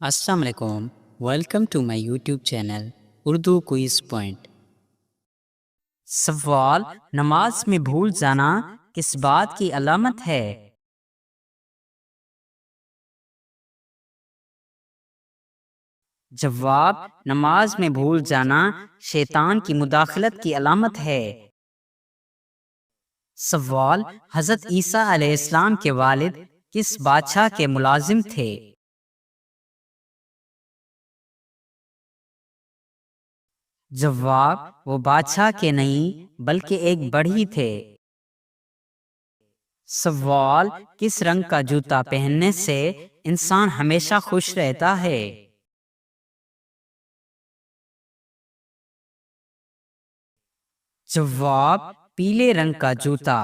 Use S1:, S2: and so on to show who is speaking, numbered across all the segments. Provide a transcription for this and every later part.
S1: السلام علیکم، welcome to my YouTube channel Urdu quiz point. سوال: نماز میں بھول جانا کس بات کی علامت ہے؟ جواب: نماز میں بھول جانا شیطان کی مداخلت کی علامت ہے۔ سوال: حضرت عیسیٰ علیہ السلام کے والد کس بادشاہ کے ملازم تھے؟ جواب: وہ بادشاہ کے نہیں بلکہ ایک بڑھئی تھے۔ سوال: کس رنگ کا جوتا پہننے سے انسان ہمیشہ خوش رہتا ہے؟ جواب: پیلے رنگ کا جوتا۔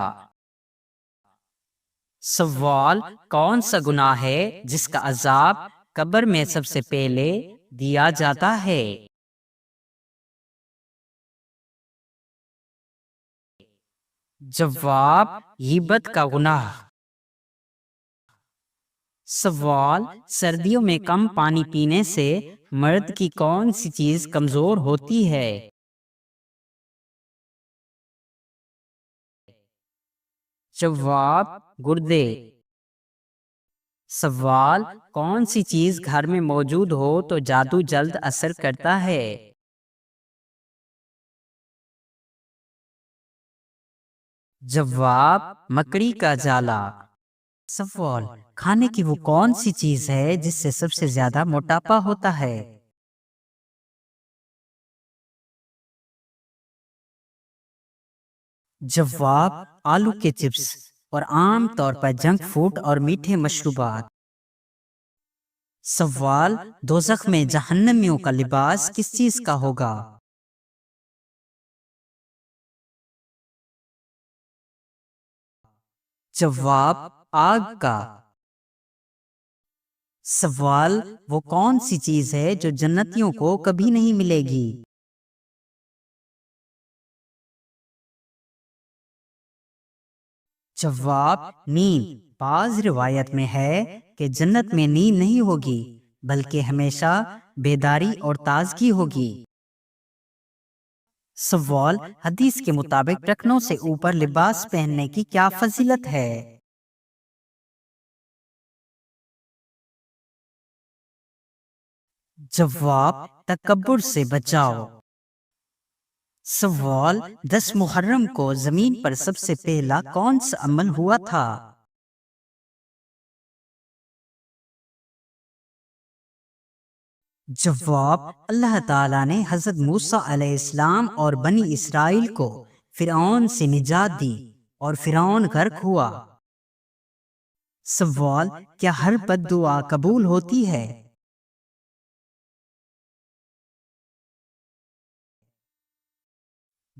S1: سوال: کون سا گناہ ہے جس کا عذاب قبر میں سب سے پہلے دیا جاتا ہے؟ جواب: غیبت کا گناہ۔ سوال: سردیوں میں کم پانی پینے سے مرد کی کون سی چیز کمزور ہوتی ہے؟ جواب: گردے۔ سوال: کون سی چیز گھر میں موجود ہو تو جادو جلد اثر کرتا ہے؟ جواب: مکڑی کا جالا۔ سوال: کھانے کی وہ کون سی چیز ہے جس سے سب سے زیادہ موٹاپا ہوتا ہے؟ جواب: آلو کے چپس اور عام طور پر جنک فوڈ اور میٹھے مشروبات۔ سوال: دوزخ میں جہنمیوں کا لباس کس چیز کا ہوگا؟ جواب: آگ کا۔ سوال: وہ کون سی چیز ہے جو جنتیوں کو کبھی نہیں ملے گی؟ جواب: نیند۔ بعض روایت میں ہے کہ جنت میں نیند نہیں ہوگی بلکہ ہمیشہ بیداری اور تازگی ہوگی۔ سوال: حدیث کے مطابق ٹخنوں سے اوپر لباس پہننے کی کیا فضیلت ہے؟ جواب: تکبر سے بچاؤ۔ سوال: 10 محرم کو زمین پر سب سے پہلا کون سا عمل ہوا تھا؟ جواب: اللہ تعالیٰ نے حضرت موسیٰ علیہ السلام اور بنی اسرائیل کو فرعون سے نجات دی اور فرعون غرق ہوا۔ سوال: کیا ہر بد دعا قبول ہوتی ہے؟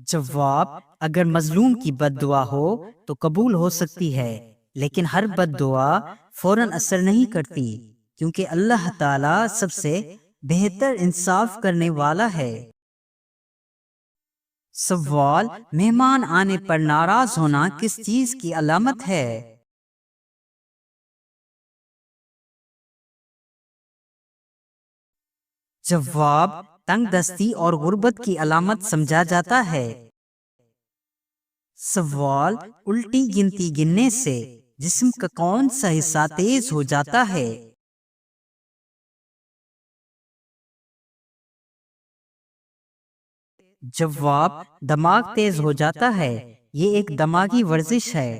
S1: جواب: اگر مظلوم کی بد دعا ہو تو قبول ہو سکتی ہے، لیکن ہر بد دعا فوراً اثر نہیں کرتی، کیونکہ اللہ تعالیٰ سب سے بہتر انصاف کرنے والا ہے۔ سوال: مہمان آنے پر ناراض ہونا کس چیز کی علامت ہے؟ جواب: تنگ دستی اور غربت کی علامت سمجھا جاتا ہے۔ سوال: الٹی گنتی گننے سے جسم کا کون سا حصہ تیز ہو جاتا ہے؟ جواب: دماغ تیز ہو جاتا ہے، یہ ایک دماغی ورزش ہے۔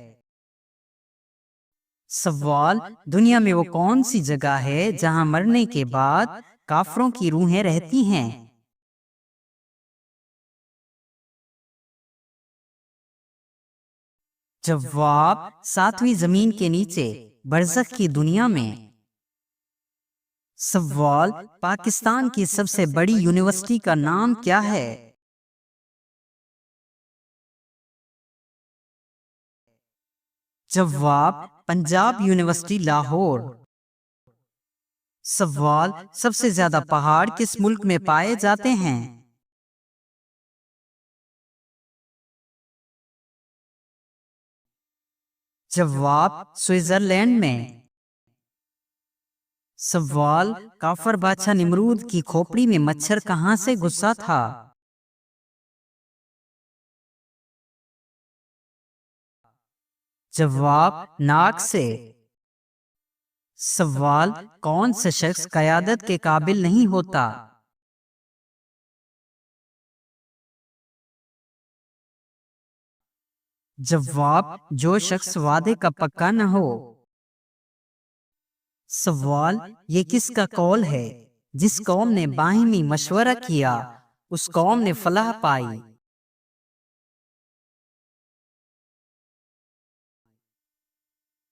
S1: سوال: دنیا میں وہ کون سی جگہ ہے جہاں مرنے کے بعد کافروں کی روحیں رہتی ہیں؟ جواب: ساتویں زمین کے نیچے، برزخ کی دنیا میں۔ سوال: پاکستان کی سب سے بڑی یونیورسٹی کا نام کیا ہے؟ جواب: پنجاب یونیورسٹی لاہور۔ سوال: سب سے زیادہ پہاڑ کس ملک میں پائے جاتے ہیں؟ جواب: سوئٹزرلینڈ میں۔ سوال، کافر بادشاہ نمرود کی کھوپڑی میں مچھر کہاں سے گھسا تھا؟ جواب، ناک سے۔ سوال، کون سا شخص قیادت کے قابل نہیں ہوتا؟ جواب، جو شخص وعدے کا پکا نہ ہو۔ سوال، یہ کس کا قول ہے؟ جس قوم نے باہمی مشورہ کیا اس قوم نے فلاح پائی۔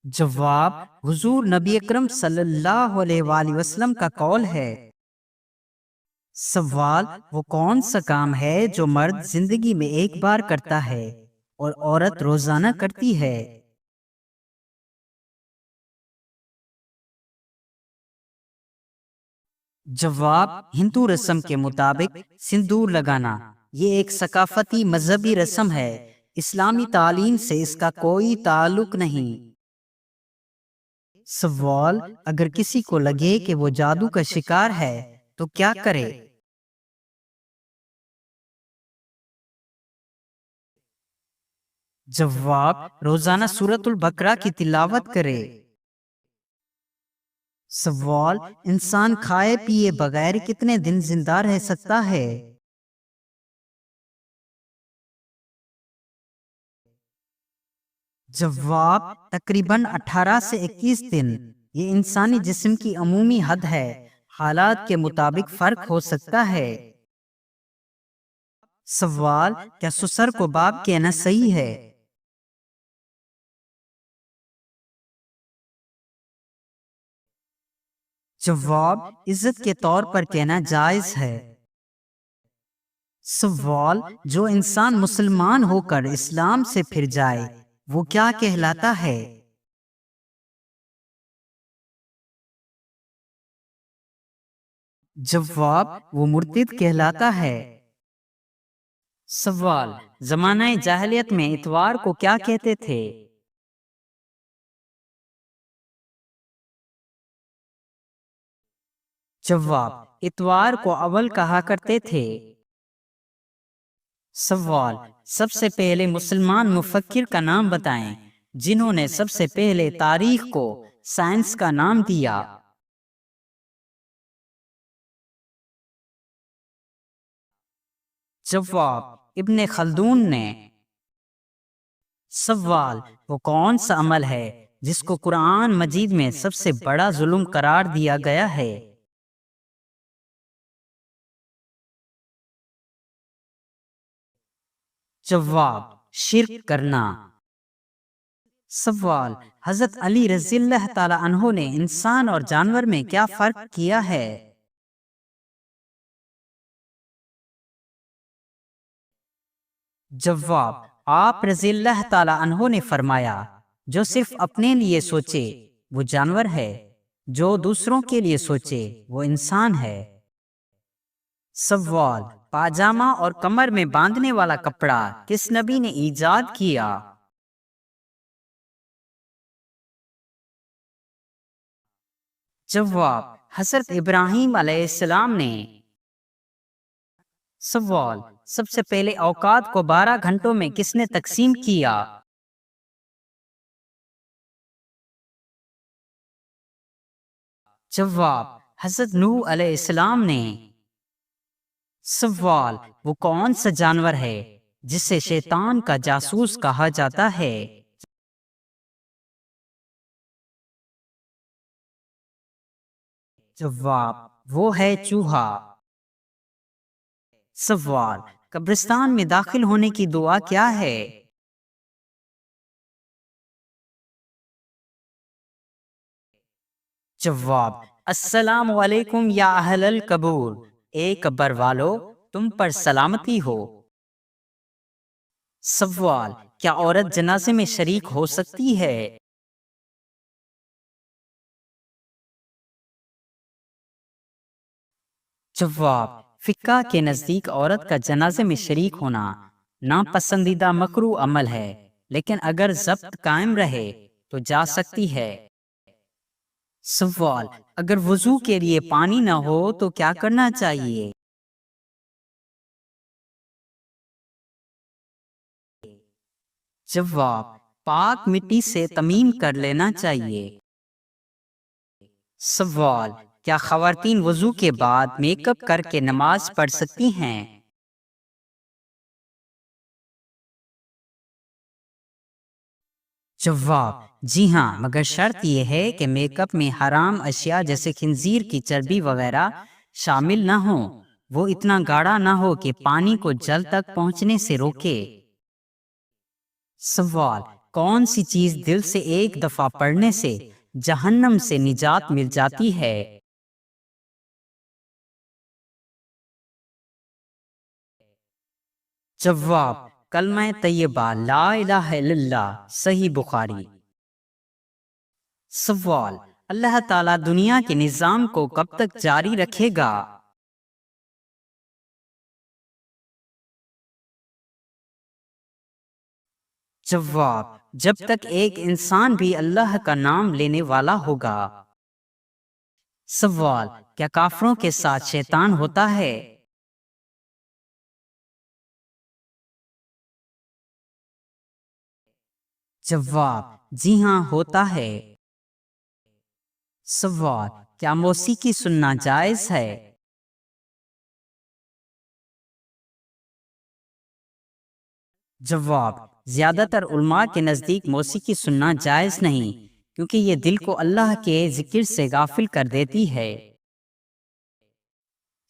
S1: جواب، حضور نبی اکرم صلی اللہ علیہ وآلہ وسلم کا قول ہے۔ سوال، وہ کون سا کام ہے جو مرد زندگی میں ایک بار کرتا ہے اور عورت روزانہ کرتی ہے؟ جواب، ہندو رسم کے مطابق سندور لگانا۔ یہ ایک ثقافتی مذہبی رسم ہے، اسلامی تعلیم سے اس کا کوئی تعلق نہیں۔ سوال، اگر کسی کو لگے کہ وہ جادو کا شکار ہے تو کیا کرے؟ جواب، روزانہ سورۃ البقرہ کی تلاوت کرے۔ سوال، انسان کھائے پیے بغیر کتنے دن زندہ رہ سکتا ہے؟ جواب، تقریباً 18 سے 21 دن۔ یہ انسانی جسم کی عمومی حد ہے، حالات کے مطابق فرق ہو سکتا ہے۔ سوال، کیا سسر کو باپ کہنا صحیح ہے؟ جواب، عزت کے طور پر کہنا جائز ہے۔ سوال، جو انسان مسلمان ہو کر اسلام سے پھر جائے وہ کیا کہلاتا ہے؟ جواب، وہ مرتد کہلاتا ہے۔ سوال، زمانہ جاہلیت میں اتوار کو کیا کہتے تھے؟ جواب، اتوار کو اول کہا کرتے تھے۔ سوال، سب سے پہلے مسلمان مفکر کا نام بتائیں جنہوں نے سب سے پہلے تاریخ کو سائنس کا نام دیا۔ جواب، ابن خلدون نے۔ سوال، وہ کون سا عمل ہے جس کو قرآن مجید میں سب سے بڑا ظلم قرار دیا گیا ہے؟ جواب، شرک کرنا۔ سوال، حضرت علی رضی اللہ تعالی عنہ نے انسان اور جانور میں کیا فرق کیا ہے؟ جواب، آپ رضی اللہ تعالی عنہ نے فرمایا جو صرف اپنے لیے سوچے وہ جانور ہے، جو دوسروں کے لیے سوچے وہ انسان ہے۔ سوال، پاجامہ اور کمر میں باندھنے والا کپڑا کس نبی نے ایجاد کیا؟ جواب، حضرت ابراہیم علیہ السلام نے۔ سوال، سب سے پہلے اوقات کو 12 گھنٹوں میں کس نے تقسیم کیا؟ جواب، حضرت نوح علیہ السلام نے۔ سوال، وہ کون سا جانور ہے جسے شیطان کا جاسوس کہا جاتا ہے؟ جواب، وہ ہے چوہا۔ سوال، قبرستان میں داخل ہونے کی دعا کیا ہے؟ جواب، السلام علیکم یا اہل القبور، اے قبر والو تم پر سلامتی ہو۔ سوال، کیا عورت جنازے میں شریک ہو سکتی ہے؟ جواب، فقہ کے نزدیک عورت کا جنازے میں شریک ہونا ناپسندیدہ مکروہ عمل ہے، لیکن اگر ضبط قائم رہے تو جا سکتی ہے۔ سوال: اگر وضو کے لیے پانی نہ ہو تو کیا کرنا چاہیے؟ جواب: پاک مٹی سے تیمم کر لینا چاہیے۔ سوال: کیا خواتین وضو کے بعد میک اپ کر کے نماز پڑھ سکتی ہیں؟ جواب: جی ہاں، مگر شرط یہ ہے کہ میک اپ میں حرام اشیاء جیسے خنزیر کی چربی وغیرہ شامل نہ ہوں۔ وہ اتنا گاڑھا نہ ہو کہ پانی کو جل تک پہنچنے سے روکے۔ سوال: کون سی چیز دل سے ایک دفعہ پڑھنے سے جہنم سے نجات مل جاتی ہے؟ جواب: کلمہ طیبہ لا الہ الا اللہ، صحیح بخاری۔ سوال: اللہ تعالیٰ دنیا کے نظام کو کب تک جاری رکھے گا؟ جواب: جب تک ایک انسان بھی اللہ کا نام لینے والا ہوگا۔ سوال: کیا کافروں کے ساتھ شیطان ہوتا ہے؟ جواب: جی ہاں، ہوتا ہے۔ سوال: کیا موسیقی سننا جائز ہے؟ جواب: زیادہ تر علماء کے نزدیک موسیقی سننا جائز نہیں، کیونکہ یہ دل کو اللہ کے ذکر سے غافل کر دیتی ہے۔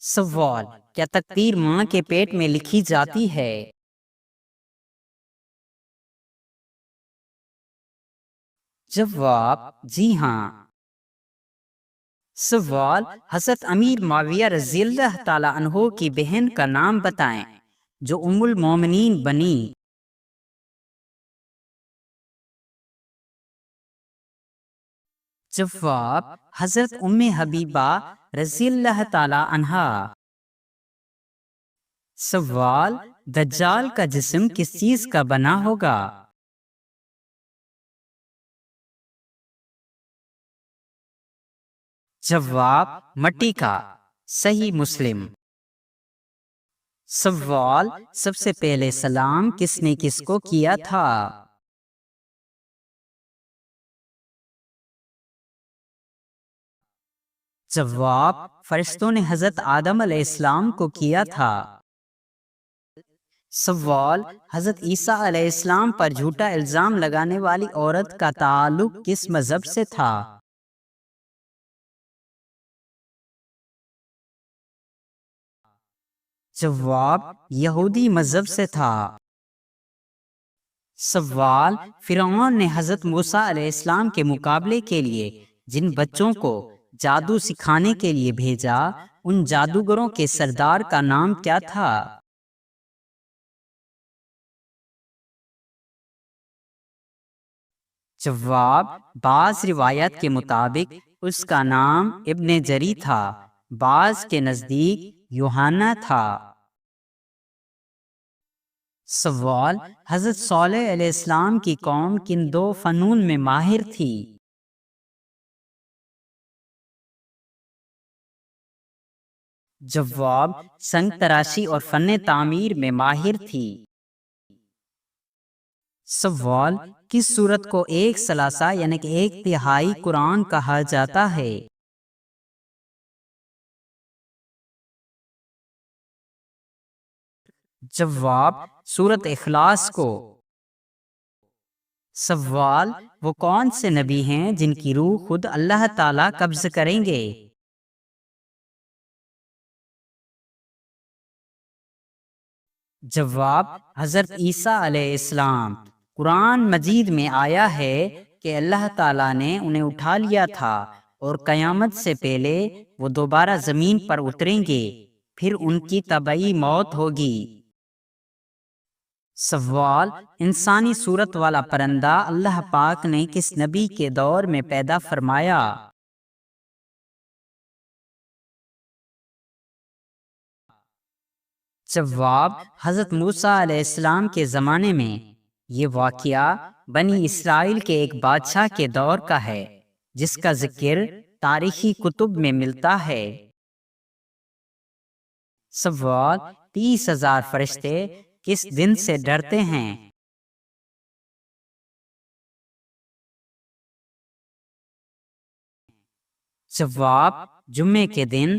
S1: سوال: کیا تقدیر ماں کے پیٹ میں لکھی جاتی ہے؟ جواب: جی ہاں۔ سوال: حضرت امیر معاویہ رضی اللہ تعالی عنہ کی بہن کا نام بتائیں جو ام المومنین بنی۔ جواب: حضرت ام حبیبہ رضی اللہ تعالی عنہا۔ سوال: دجال کا جسم کس چیز کا بنا ہوگا؟ جواب: مٹی کا، صحیح مسلم۔ سوال: سب سے پہلے سلام کس نے کس کو کیا تھا؟ جواب: فرشتوں نے حضرت آدم علیہ السلام کو کیا تھا۔ سوال: حضرت عیسیٰ علیہ السلام پر جھوٹا الزام لگانے والی عورت کا تعلق کس مذہب سے تھا؟ جواب: یہودی مذہب سے تھا۔ سوال: فرعون نے حضرت موسیٰ علیہ السلام کے مقابلے کے لیے جن بچوں کو جادو سکھانے کے لیے بھیجا، ان جادوگروں کے سردار کا نام کیا تھا؟ جواب: بعض روایات کے مطابق اس کا نام ابن جری تھا، بعض کے نزدیک یوحنا تھا۔ سوال: حضرت صالح علیہ السلام کی قوم کن دو فنون میں ماہر تھی؟ جواب: سنگ تراشی اور فن تعمیر میں ماہر تھی۔ سوال: کس سورت کو ایک ثلاثہ یعنی کہ ایک تہائی قرآن کہا جاتا ہے؟ جواب: سورت اخلاص کو۔ سوال: وہ کون سے نبی ہیں جن کی روح خود اللہ تعالیٰ قبض کریں گے؟ جواب: حضرت عیسیٰ علیہ السلام۔ قرآن مجید میں آیا ہے کہ اللہ تعالیٰ نے انہیں اٹھا لیا تھا اور قیامت سے پہلے وہ دوبارہ زمین پر اتریں گے، پھر ان کی طبعی موت ہوگی۔ سوال: انسانی صورت والا پرندہ اللہ پاک نے کس نبی کے دور میں پیدا فرمایا؟ جواب: حضرت موسیٰ علیہ السلام کے زمانے میں۔ یہ واقعہ بنی اسرائیل کے ایک بادشاہ کے دور کا ہے جس کا ذکر تاریخی کتب میں ملتا ہے۔ سوال، 30,000 فرشتے کس دن سے ڈرتے ہیں؟ جواب، جمعے کے دن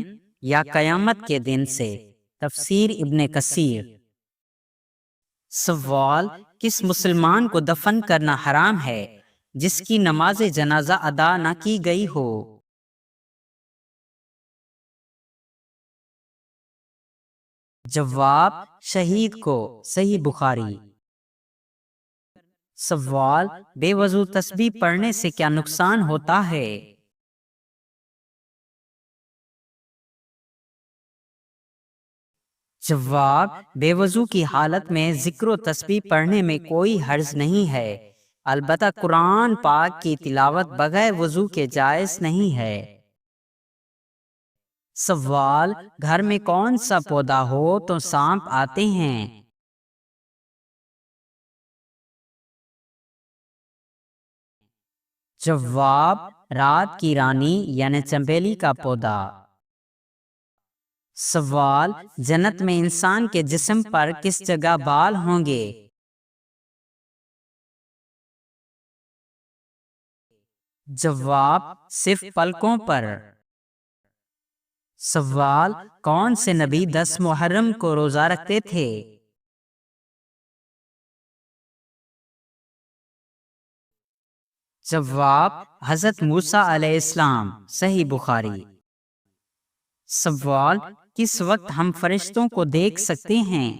S1: یا قیامت کے دن سے۔ تفسیر ابن کثیر۔ سوال، کس مسلمان کو دفن کرنا حرام ہے جس کی نماز جنازہ ادا نہ کی گئی ہو؟ جواب، شہید کو۔ صحیح بخاری۔ سوال، بے وضو تسبیح پڑھنے سے کیا نقصان ہوتا ہے؟ جواب، بے وضو کی حالت میں ذکر و تسبیح پڑھنے میں کوئی حرج نہیں ہے، البتہ قرآن پاک کی تلاوت بغیر وضو کے جائز نہیں ہے۔ سوال، گھر میں کون سا پودا ہو تو سانپ آتے ہیں؟ جواب، رات کی رانی یعنی چنبیلی کا پودا۔ سوال، جنت میں انسان کے جسم پر کس جگہ بال ہوں گے؟ جواب، صرف پلکوں پر۔ سوال، کون سے نبی 10 محرم کو روزہ رکھتے تھے؟ جواب، حضرت موسیٰ علیہ السلام۔ صحیح بخاری۔ سوال، کس وقت ہم فرشتوں کو دیکھ سکتے ہیں؟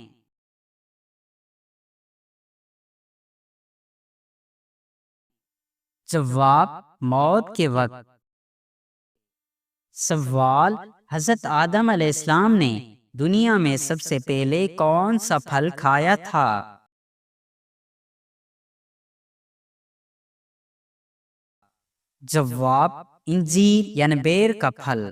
S1: جواب، موت کے وقت۔ سوال، حضرت آدم علیہ السلام نے دنیا میں سب سے پہلے کون سا پھل کھایا تھا؟ جواب، انجیر یعنی بیر کا پھل۔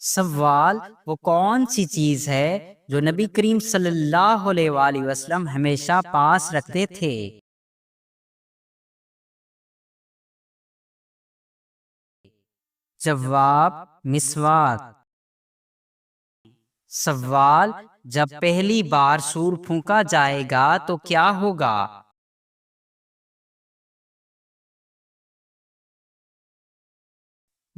S1: سوال، وہ کون سی چیز ہے جو نبی کریم صلی اللہ علیہ وآلہ وسلم ہمیشہ پاس رکھتے تھے؟ جواب، مسواک۔ سوال، جب پہلی بار سور پھونکا جائے گا تو کیا ہوگا؟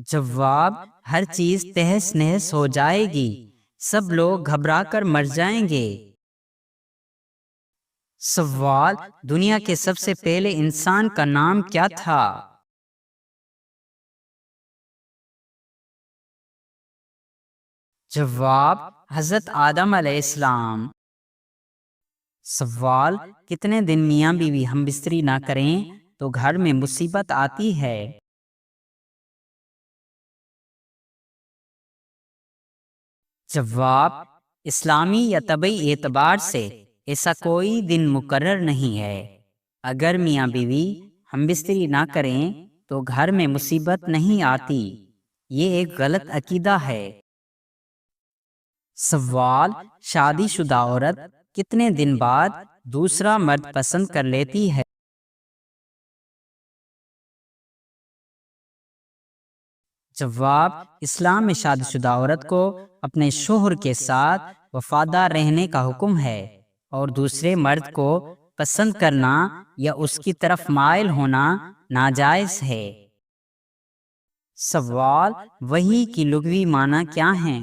S1: جواب، ہر چیز تہس نہس ہو جائے گی، سب لوگ گھبرا کر مر جائیں گے۔ سوال، دنیا کے سب سے پہلے انسان کا نام کیا تھا؟ جواب، حضرت آدم علیہ السلام۔ سوال، کتنے دن میاں بیوی ہم بستری نہ کریں تو گھر میں مصیبت آتی ہے؟ جواب، اسلامی یا طبعی اعتبار سے ایسا کوئی دن مقرر نہیں ہے، اگر میاں بیوی ہم بستری نہ کریں تو گھر میں مصیبت نہیں آتی، یہ ایک غلط عقیدہ ہے۔ سوال، شادی شدہ عورت کتنے دن بعد دوسرا مرد پسند کر لیتی ہے؟ جواب، اسلام میں شادی شدہ عورت کو اپنے شوہر کے ساتھ وفادار رہنے کا حکم ہے، اور دوسرے مرد کو پسند کرنا یا اس کی طرف مائل ہونا ناجائز ہے۔ سوال، وحی کی لغوی معنی کیا ہیں؟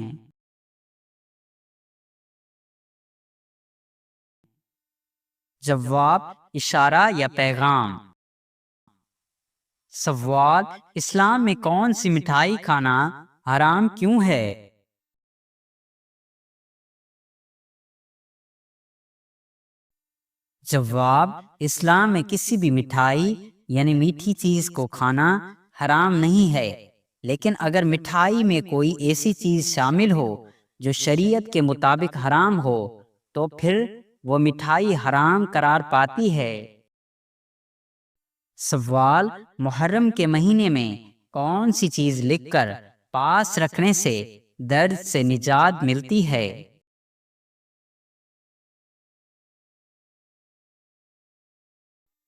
S1: جواب، اشارہ یا پیغام۔ سوال، اسلام میں کون سی مٹھائی کھانا حرام کیوں ہے؟ جواب، اسلام میں کسی بھی مٹھائی یعنی میٹھی چیز کو کھانا حرام نہیں ہے، لیکن اگر مٹھائی میں کوئی ایسی چیز شامل ہو جو شریعت کے مطابق حرام ہو تو پھر وہ مٹھائی حرام قرار پاتی ہے۔ سوال، محرم کے مہینے میں کون سی چیز لکھ کر پاس رکھنے سے درد سے نجات ملتی ہے؟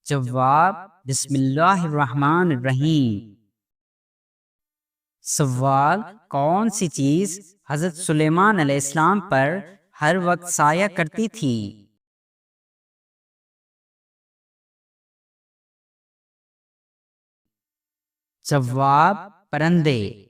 S1: جواب، بسم اللہ الرحمن الرحیم۔ سوال: کون سی چیز حضرت سلیمان علیہ السلام پر ہر وقت سایہ کرتی تھی؟ جواب: پرندے۔